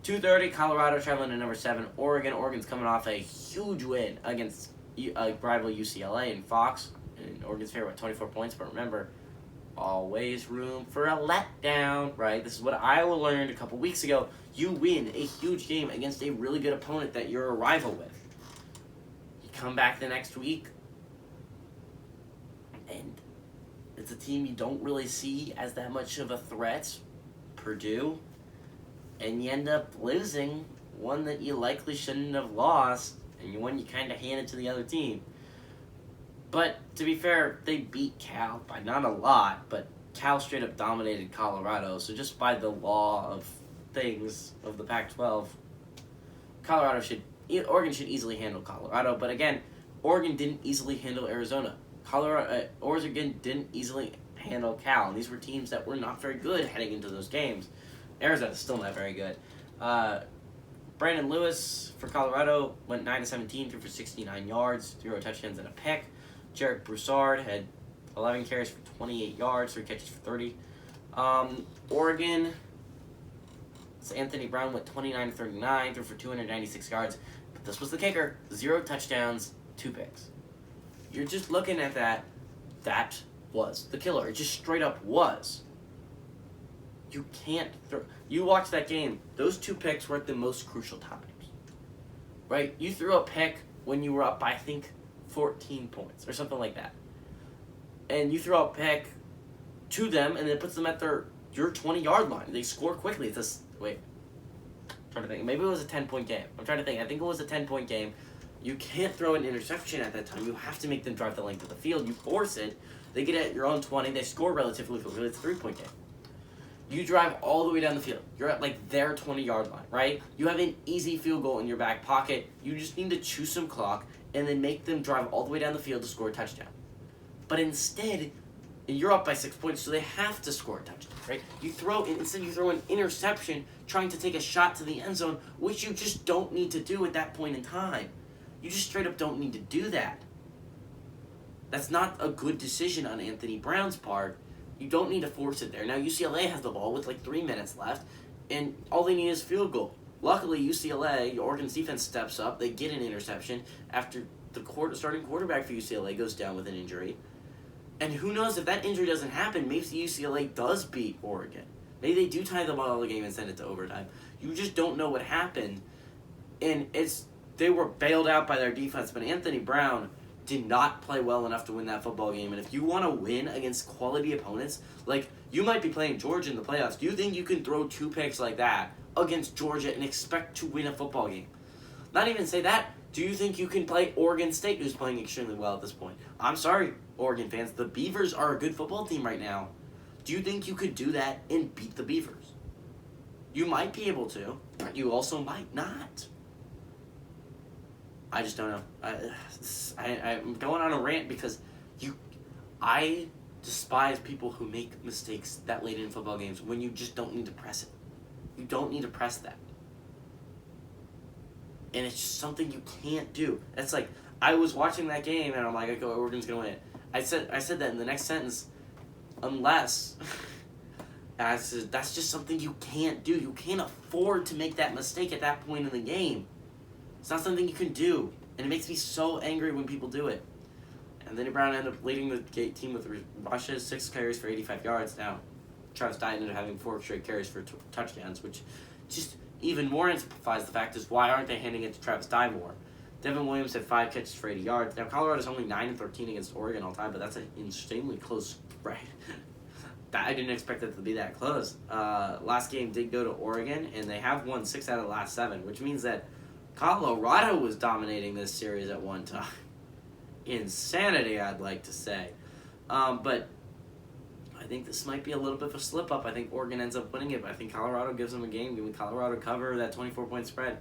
2:30, Colorado traveling to number 7, Oregon. Oregon's coming off a huge win against rival UCLA and Fox. And Oregon's favorite, 24 points. But remember, always room for a letdown, right? This is what Iowa learned a couple weeks ago. You win a huge game against a really good opponent that you're a rival with. You come back the next week, and it's a team you don't really see as that much of a threat, Purdue, and you end up losing one that you likely shouldn't have lost, and one you kind of handed to the other team. But to be fair, they beat Cal by not a lot, but Cal straight up dominated Colorado, so just by the law of things of the Pac-12, Oregon should easily handle Colorado, but again, Oregon didn't easily handle Arizona. Oregon didn't easily handle Cal, and these were teams that were not very good heading into those games. Arizona's still not very good. Brandon Lewis for Colorado went 9-17, threw for 69 yards, 0 touchdowns and a pick. Jarek Broussard had 11 carries for 28 yards, 3 catches for 30. Oregon, Anthony Brown went 29-39, threw for 296 yards. But this was the kicker: 0 touchdowns, 2 picks. You're just looking at that. That was the killer. It just straight up was. You can't throw. You watch that game. Those 2 picks were at the most crucial times. Right? You threw a pick when you were up by, I think, 14 points or something like that. And you throw a pick to them, and it puts them at your 20-yard line. They score quickly. I'm trying to think. Maybe it was a 10-point game. I'm trying to think. I think it was a 10-point game. You can't throw an interception at that time. You have to make them drive the length of the field. You force it. They get it at your own 20. They score relatively quickly. It's a 3-point game. You drive all the way down the field. You're at their 20-yard line, right? You have an easy field goal in your back pocket. You just need to chew some clock and then make them drive all the way down the field to score a touchdown. But instead, you're up by 6 points, so they have to score a touchdown, right? Instead you throw an interception trying to take a shot to the end zone, which you just don't need to do at that point in time. You just straight up don't need to do that. That's not a good decision on Anthony Brown's part. You don't need to force it there. Now, UCLA has the ball with 3 minutes left, and all they need is field goal. Luckily, UCLA, Oregon's defense steps up. They get an interception after the starting quarterback for UCLA goes down with an injury. And who knows, if that injury doesn't happen, maybe UCLA does beat Oregon. Maybe they do tie the ball of the game and send it to overtime. You just don't know what happened. And they were bailed out by their defense, but Anthony Brown did not play well enough to win that football game. And if you want to win against quality opponents, you might be playing Georgia in the playoffs. Do you think you can throw 2 picks like that against Georgia and expect to win a football game? Not even say that. Do you think you can play Oregon State, who's playing extremely well at this point? I'm sorry, Oregon fans. The Beavers are a good football team right now. Do you think you could do that and beat the Beavers? You might be able to, but you also might not. I just don't know. I'm going on a rant because I despise people who make mistakes that late in football games when you just don't need to press it. You don't need to press that. And it's just something you can't do. It's I was watching that game and I'm like, okay, Oregon's going to win it. I said that in the next sentence, unless... that's just something you can't do. You can't afford to make that mistake at that point in the game. It's not something you can do. And it makes me so angry when people do it. Anthony Brown ended up leading the team with rushes, 6 carries for 85 yards. Now, Travis Dye ended up having 4 straight carries for touchdowns, which just even more amplifies the fact is why aren't they handing it to Travis Dye more? Devin Williams had 5 catches for 80 yards. Now, Colorado's only 9-13 against Oregon all time, but that's an extremely close spread. I didn't expect it to be that close. Last game did go to Oregon, and they have won 6 out of the last 7, which means that Colorado was dominating this series at one time. Insanity, I'd like to say. But I think this might be a little bit of a slip-up. I think Oregon ends up winning it, but I think Colorado gives them a game. Giving Colorado cover that 24-point spread.